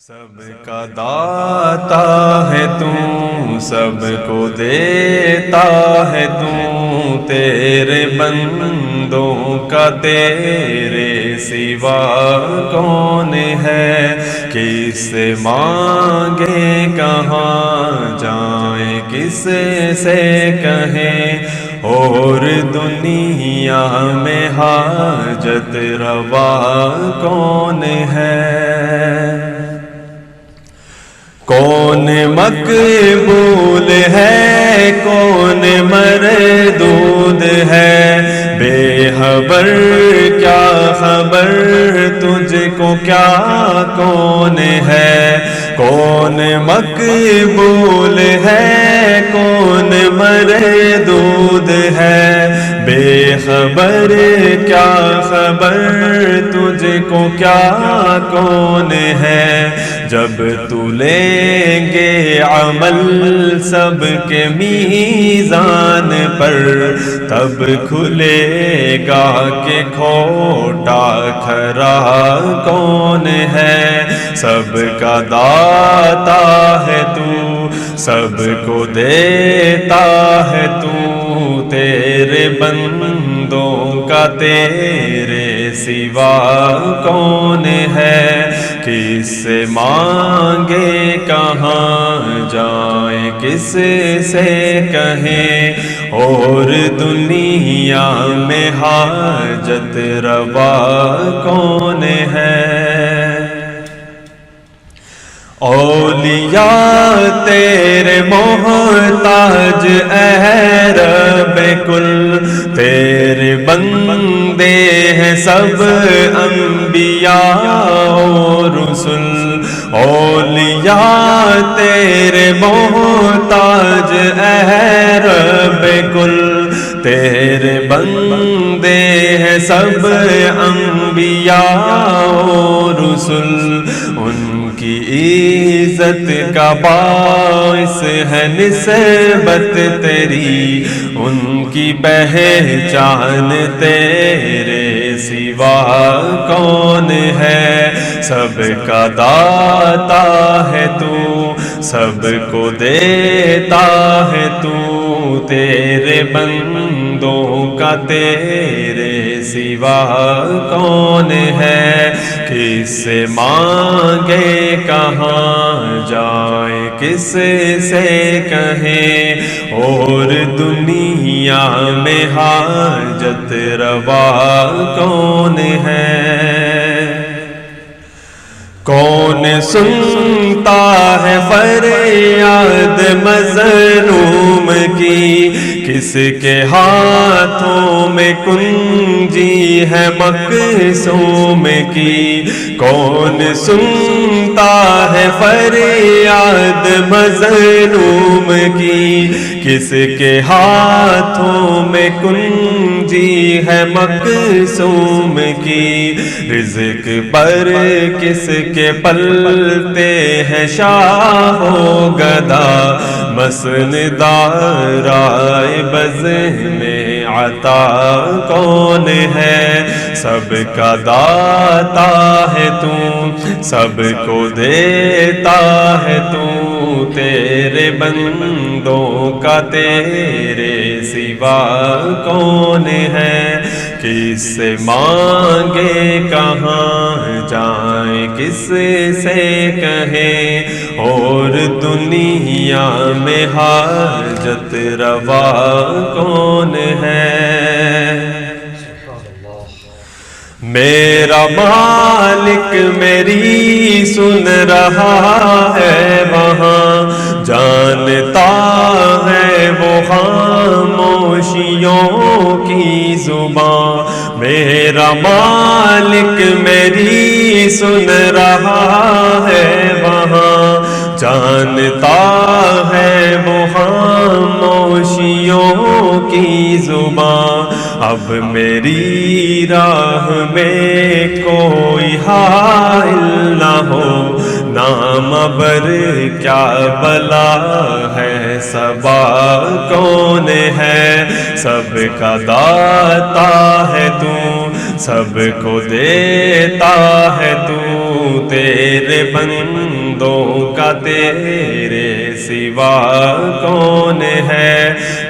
سب کا داتا ہے تو، سب کو دیتا ہے تو، تیرے بندوں کا تیرے سوا کون ہے؟ کس سے مانگے کہاں جائیں، کس سے کہیں اور دنیا میں حاجت روا کون ہے؟ کون مقبول ہے کون مردود ہے، بے خبر کیا خبر تجھ کو کیا کون ہے؟ کون مقبول ہے کون مردود ہے، بے خبر کیا خبر تجھ کو کیا کون ہے؟ جب تو لیں گے عمل سب کے میزان پر، تب کھلے گا کہ کھوٹا کھرا کون ہے؟ سب کا داتا ہے تو، سب کو دیتا ہے تو، تیرے بندوں کا تیرے سوا کون ہے؟ کس سے مانگے کہاں جائیں، کس سے کہیں اور دنیا میں حاجت روا کون ہے؟ اولیاء تیرے محتاج اے رب کل، تیرے بندے ہیں سب انبیاء و رسل۔ اولیاء تیرے محتاج اے رب کل، تیرے بندے ہیں سب انبیاء و رسل۔ ان کی عزت کا باعث ہے نسبت تیری، ان کی پہچان تیرے سوا کون ہے؟ سب کا داتا ہے تو، سب کو دیتا ہے تو، تیرے بندوں کا تیرے سوا کون ہے؟ کس سے مانگے کہاں جائیں، کس سے کہیں اور دنیا میں حاجت روا کون ہے؟ کون سنتا ہے فریاد مظلوم کی، کس کے ہاتھوں میں کنجی ہے مقصوم کی؟ کون سنتا ہے فریاد مظلوم کی، کس کے ہاتھوں میں کنجی ہے مقصوم کی؟ رزق پر کس کے پلتے ہیں شاہ و گدا، مسندہ رائے بز میں عطا کون ہے؟ سب کا داتا ہے تو، سب کو دیتا ہے تو، تیرے بندوں کا تیرے سوا کون ہے؟ کس سے مانگے کہاں جائیں، کس سے کہیں اور دنیا میں حاجت روا کون ہے؟ میرا مالک میری سن رہا ہے وہاں، جانتا ہے وہ خاموشیوں کی زبان۔ میرا مالک میری سن رہا ہے وہاں، جانتا ہے وہ خاموشیوں کی زبان۔ اب میری راہ میں کوئی حائل نہ ہو، نام بر کیا بلا ہے صبا کون ہے؟ سب کا داتا ہے تو، سب کو دیتا ہے تو، تیرے بندوں کا تیرے سوا کون ہے؟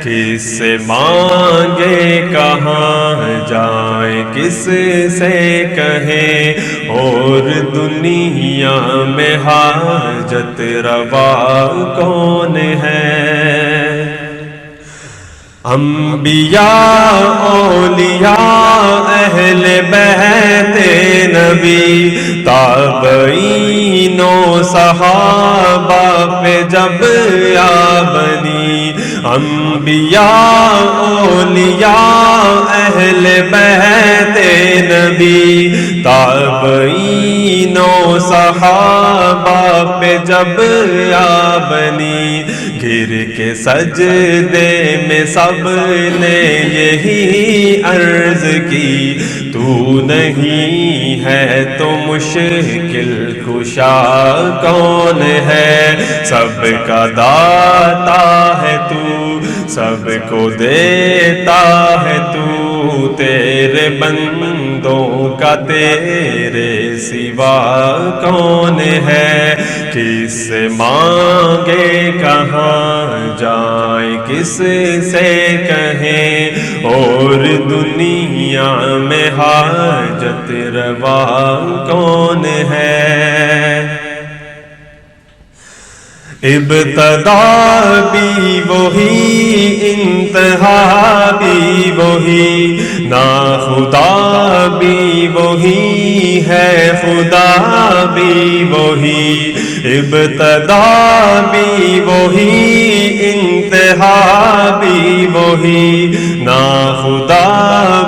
کس سے مانگے کہاں جائیں، کس سے کہیں اور دنیا میں حاجت روا کون ہے؟ انبیاء اولیاء اہل بیت نبی تابعین و صحابہ پہ جب آ بنی، انبیاء اولیاء اہل بیت نبی تابعین و صحابہ پہ جب آ بنی، گر کے سجدے میں سب نے یہی عرض کی، تو نہیں ہے تو مشکل کشا کون ہے؟ سب کا داتا ہے تو، سب کو دیتا ہے تو، تیرے بندوں کا تیرے سوا کون ہے؟ کس سے مانگے کہاں جائیں، کس سے کہیں اور دنیا میں حاجت روا کون ہے؟ ابتدا بھی وہی، انتہا بھی وہی، ناخدا بھی وہی ہے، خدا بھی وہی، ابتدا بھی وہی، انتہا بھی وہی، ناخدا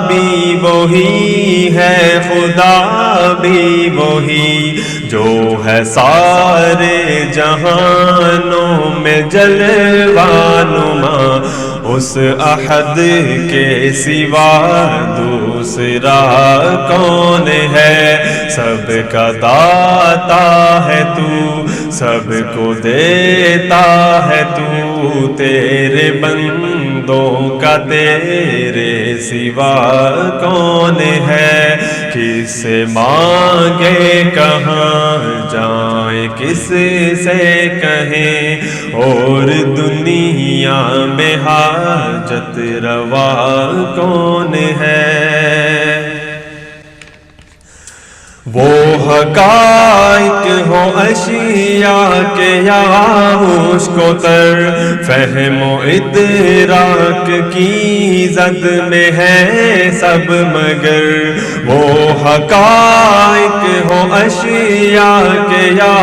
بھی وہی ہے، خدا بھی وہی، جو ہے سارے جہانوں میں جلوہ نما، اس احد کے سوا دوسرا کون ہے؟ سب کا داتا ہے تو، سب کو دیتا ہے تو، تیرے بندوں کا تیرے سوا کون ہے؟ کس سے مانگے کہاں جائیں، کس سے کہیں اور دنیا میں حاجت روا کون ہے؟ وہ حقائق ہو اشیاء کے یا ہوش کو تر، فہم و ادراک کی زد میں ہے سب مگر، وہ حقائق ہو اشیاء کے یا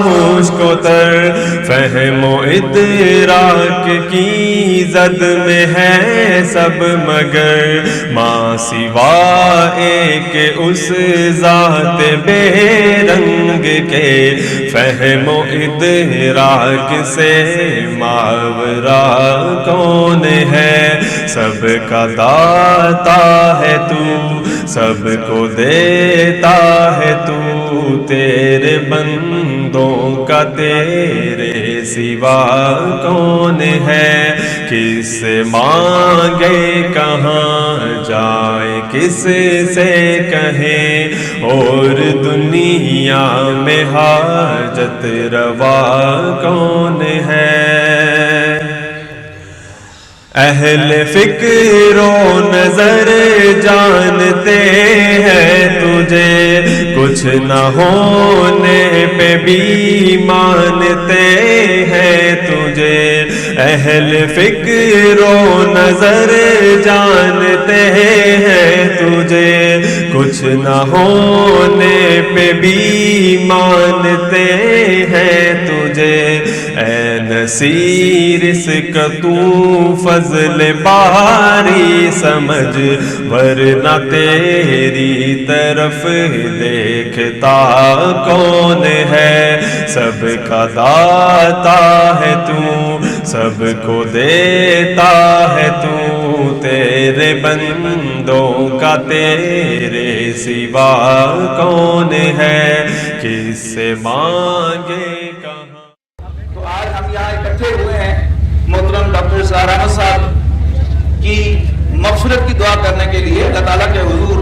ہوش کو تر، فہم و ادراک کی زد میں ہے سب مگر، ماں سوا ایک اس ذات بے رنگ کے، فہم و ادراک سے ماورا کون ہے؟ سب کا داتا ہے تو، سب کو دیتا ہے تو، تیرے بندوں کا تیرے سوا کون ہے؟ کس سے مانگے کہاں جائے، کس سے کہیں اور دنیا میں حاجت روا کون ہے؟ اہل فکر و نظر جانتے ہیں تجھے، کچھ نہ ہونے پہ بھی مانتے ہیں تجھے، اہل فکر و نظر جانتے ہیں تجھے، کچھ نہ ہونے پہ بھی مانتے ہیں تجھے، اے نصیر اس کا تو فضل باری سمجھ، ورنہ تیری طرف دیکھتا کون ہے؟ سب کا داتا ہے تو، سب کو دیتا ہے تو، تیرے بندوں کا تیرے سوا کون ہے؟ کس سے مانگے کہاں؟ تو آج ہم یہاں اکٹھے ہوئے ہیں محترم ڈاکٹر سہر احمد صاحب کی مغفرت کی دعا کرنے کے لیے، اللہ تعالیٰ کے حضور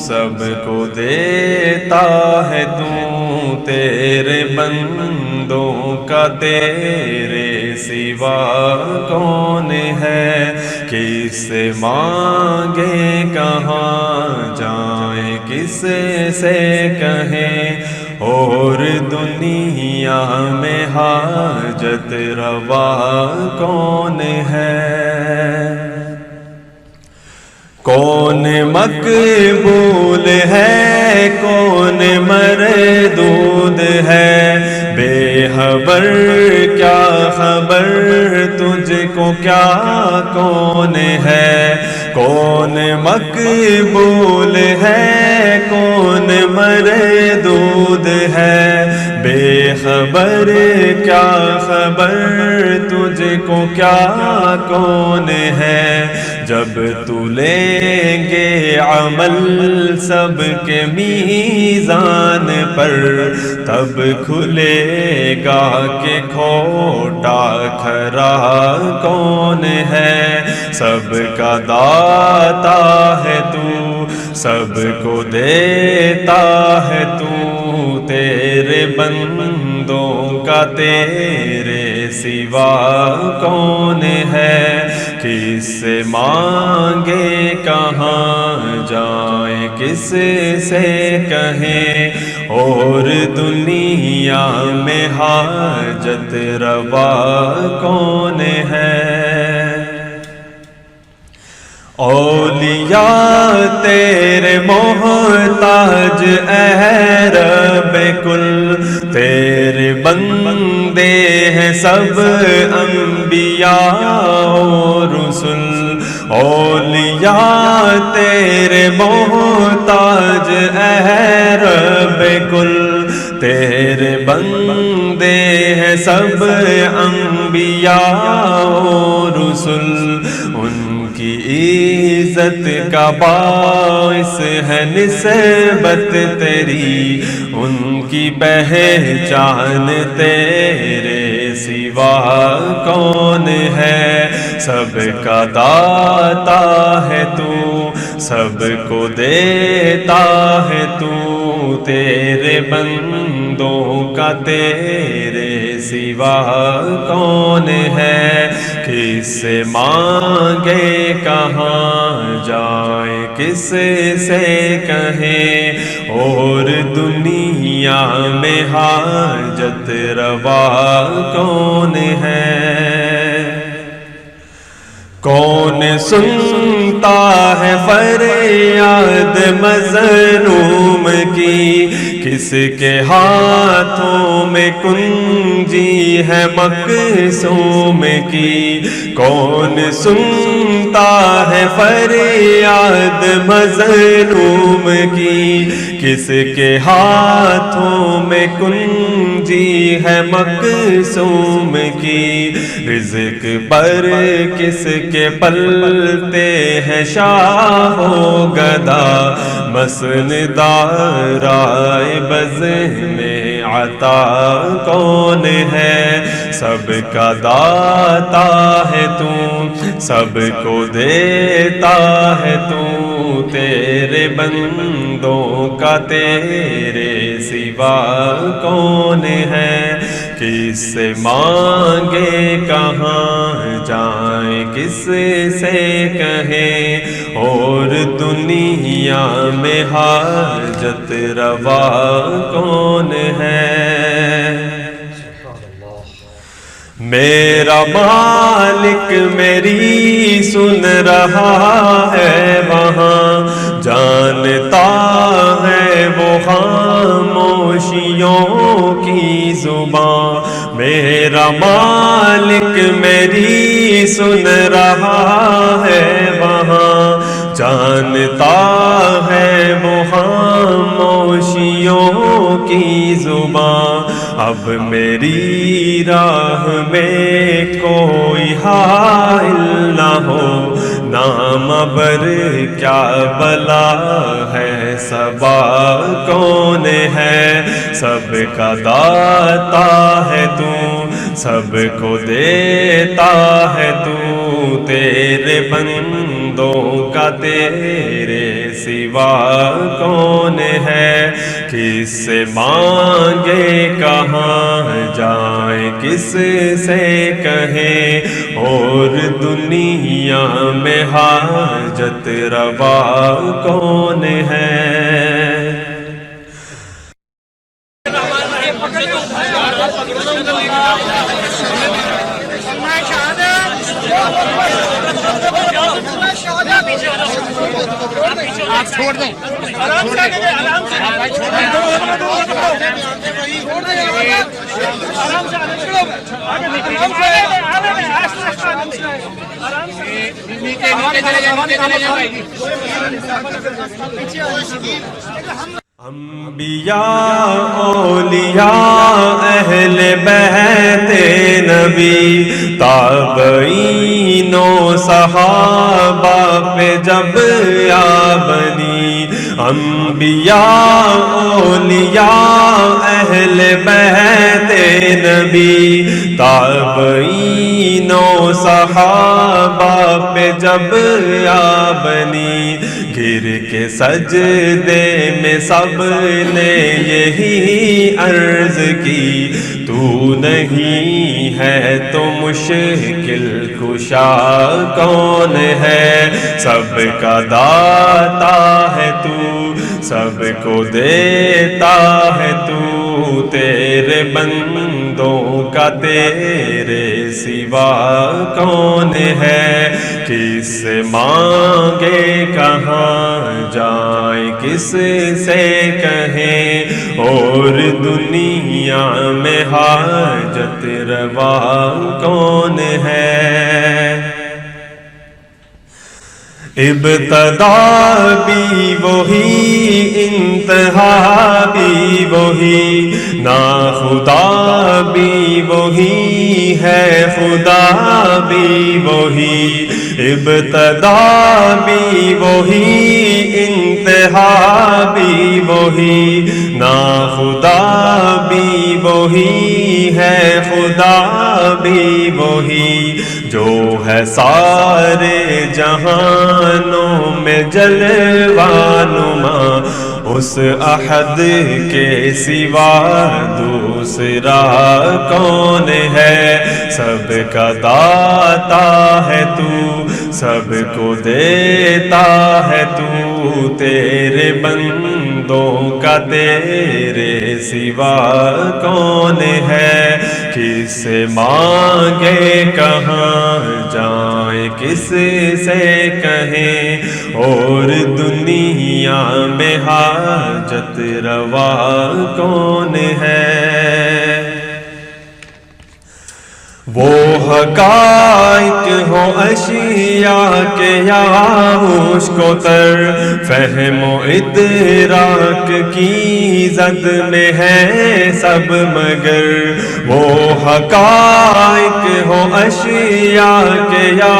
سب کو دیتا ہے تو تیرے بندوں کا تیرے سوا کون ہے کس سے مانگے کہاں جائیں کس سے کہیں اور دنیا میں حاجت روا کون ہے کون مقبول ہے کون مردود ہے بے خبر کیا خبر تجھ کو کیا کون ہے کون مقبول ہے کون مردود ہے بے خبر کیا خبر تجھ کو کیا کون ہے جب تو لیں گے عمل سب کے میزان پر تب کھلے گا کہ کھوٹا کھرا کون ہے سب کا داتا ہے تو سب کو دیتا ہے تو تیرے بندوں کا تیرے سوا کون ہے کس سے مانگے کہاں جائیں کس سے کہیں اور دنیا میں حاجت روا کون ہے اولیاء تیرے محتاج اے رب کل تیرے بندے ہیں سب انبیاء و رسل اولیاء تیرے محتاج اے رب کل تیرے بندے ہیں سب انبیاء و رسل ان کی عزت کا باعث ہے نسبت تیری ان کی پہچان تیرے سوا کون ہے سب کا داتا ہے تو سب کو دیتا ہے تو تیرے بندوں کا تیرے سوا کون ہے کس سے مانگے کہاں جائے کس سے کہیں اور دنیا میں حاجت روا کون ہے کون سنتا ہے فریاد مظلوم کی کس کے ہاتھوں میں کنجی ہے مقصوم کی کون سنتا ہے فریاد مظلوم کی کس کے ہاتھوں میں کنجی ہے مقصوم کی رزق پر کس کے پلتے ہیں شاہ و گدا مسندارائے بز میں عطا کون ہے سب کا داتا ہے تو سب کو دیتا ہے تو تیرے بندوں کا تیرے سوا کون ہے کس سے مانگے کہاں جائیں کس سے کہیں اور دنیا میں حاجت روا کون ہے میرا مالک میری سن رہا ہے وہاں جانتا ہے وہ خاموشیوں کی زبان میرا مالک میری سن رہا ہے وہاں جانتا ہے وہ خاموشیوں کی زبان اب میری راہ میں کوئی حائل نہ ہو نام بر کیا بلا ہے صبا کون ہے سب کا داتا ہے تو سب کو دیتا ہے تو تیرے بندوں کا تیرے سوا کون ہے، کس سے مانگے کہاں جائیں کس سے کہیں، اور دنیا میں حاجت روا کون ہے۔ آپ چھوڑ دیں، آرام سے آگے جائیں، آرام سے چھوڑ دیں، آرام سے آگے انبیاء اولیاء اہل بیت نبی تابعین و صحابہ پہ جب آ بنی، انبیاء اولیاء اہل بیت نبی تابعین و صحابہ پہ جب آ بنی، گر کے سجدے میں سب نے یہی عرض کی، تو نہیں ہے تو مشکل کشا کون ہے، سب کا داتا ہے تو سب کو دیتا ہے تو تیرے بندوں کا تیرے سوا کون ہے، کس سے مانگے کہاں جائیں کس سے کہیں، اور دنیا میں حاجت روا کون ہے۔ ابتدا بھی وہی انتہا بھی وہی، ناخدا بھی وہی ہے خدا بھی وہی، ابتدا بھی وہی انتہا بھی وہی، ناخدا بھی وہی ہے خدا بھی وہی، جو ہے سارے جہانوں میں جلوہ نما، اس احد کے سوا دوسرا کون ہے، سب کا داتا ہے تو سب کو دیتا ہے تو تیرے بندوں کا تیرے سوا کون ہے، کس سے مانگے کہاں جائیں کس سے کہیں، اور دنیا میں حاجت روا کون ہے۔ وہ حقائق ہو اشیاء کے یا ہوش کو تر، فہم و ادراک کی زد میں ہے سب مگر، وہ حقائق ہو اشیاء کے یا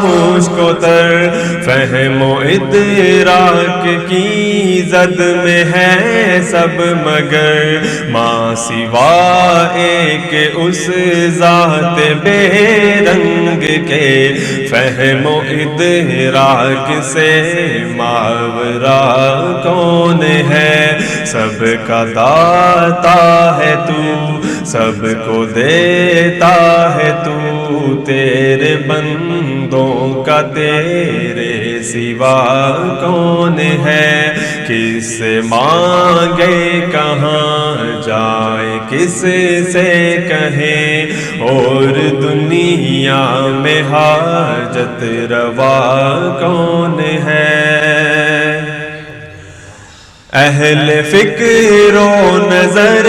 ہوش کو تر، فہم و ادراک کی زد میں ہے سب مگر، ماں سوا ایک اس ذات بے رنگ کے، فہم و ادراک سے ماورا کون ہے، سب کا داتا ہے تو سب کو دیتا ہے تو تیرے بندوں کا تیرے سوا کون ہے، کس سے مانگے کہاں جائے کس سے کہیں، اور دنیا میں حاجت روا کون ہے۔ اہل فکر و نظر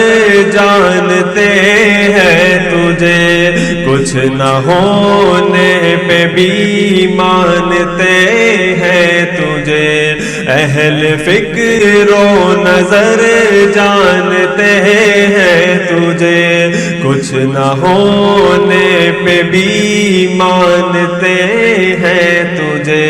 جانتے ہیں تجھے، کچھ نہ ہونے پہ بھی مانتے ہیں تجھے، اہل فکر و نظر جانتے ہیں تجھے، کچھ نہ ہونے پہ بھی مانتے ہیں تجھے،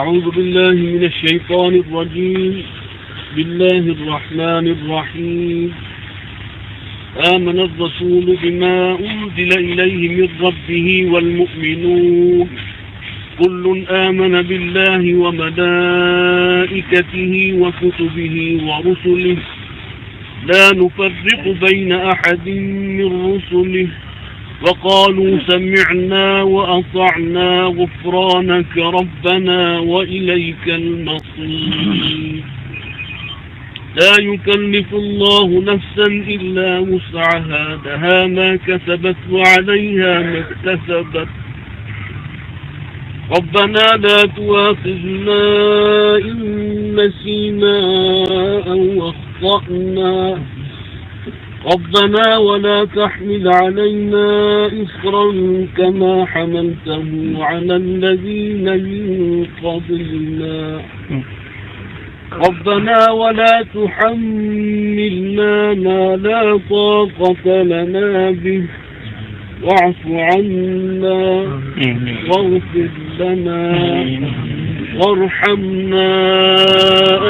أعوذ بالله من الشيطان الرجيم. بسم الله الرحمن الرحيم. آمن الرسول بما أنزل إليه من ربه والمؤمنون كل آمن بالله وملائكته وكتبه ورسله لا نفرق بين أحد من رسله وقالوا سمعنا وأطعنا غفرانك ربنا وإليك المصير. لا يكلف الله نفسا إلا وسعها، لها ما كسبت وعليها ما اكتسبت. ربنا لا تؤاخذنا إن نسينا أو أخطأنا، ربنا ولا تحمل علينا إصرا كما حملته على الذين من قبلنا، ربنا ولا تحملنا ما لا طاقة لنا به، واعف عنا واغفر لنا وارحمنا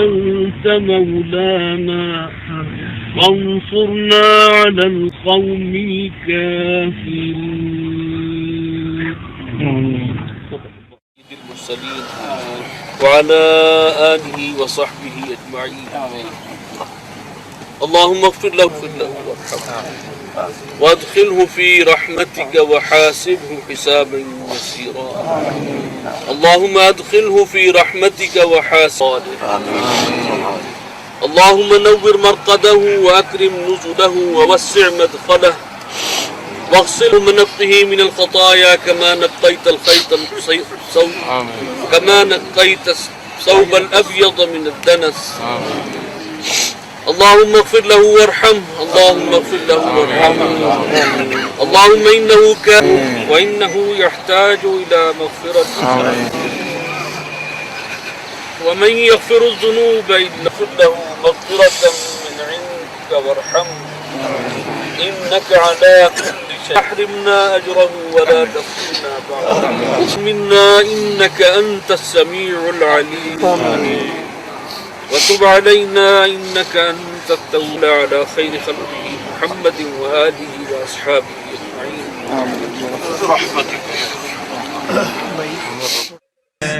أنت مولانا وانصرنا على القوم الكافرين. المرسلين وعلى آله وصحبه أجمعين. اللهم اغفر له وارحمه وادخله في رحمتك وحاسبه حسابا يسيرا. اللهم ادخله في رحمتك وحاسبه. اللهم نور مرقده وأكرم نزله ووسع مدخله واغسله من نقه من الخطايا كما نقيت الخيط كما نقيت الثوب الأبيض من الدنس. اللهم اغفر له وارحمه، اللهم اغفر له وارحمه. اللهم إنه كان وإنه يحتاج إلى مغفرة، ومن يغفر الذنوب إلا اغفر له مغفرة من عندك وارحمه إنك على كل شيء. احرمنا أجره ولا تفتنا بعده منا إنك أنت السميع العليم. وتب علينا إنك أنت التواب على خير خلقه محمد وآله وأصحابه أجمعين برحمتك.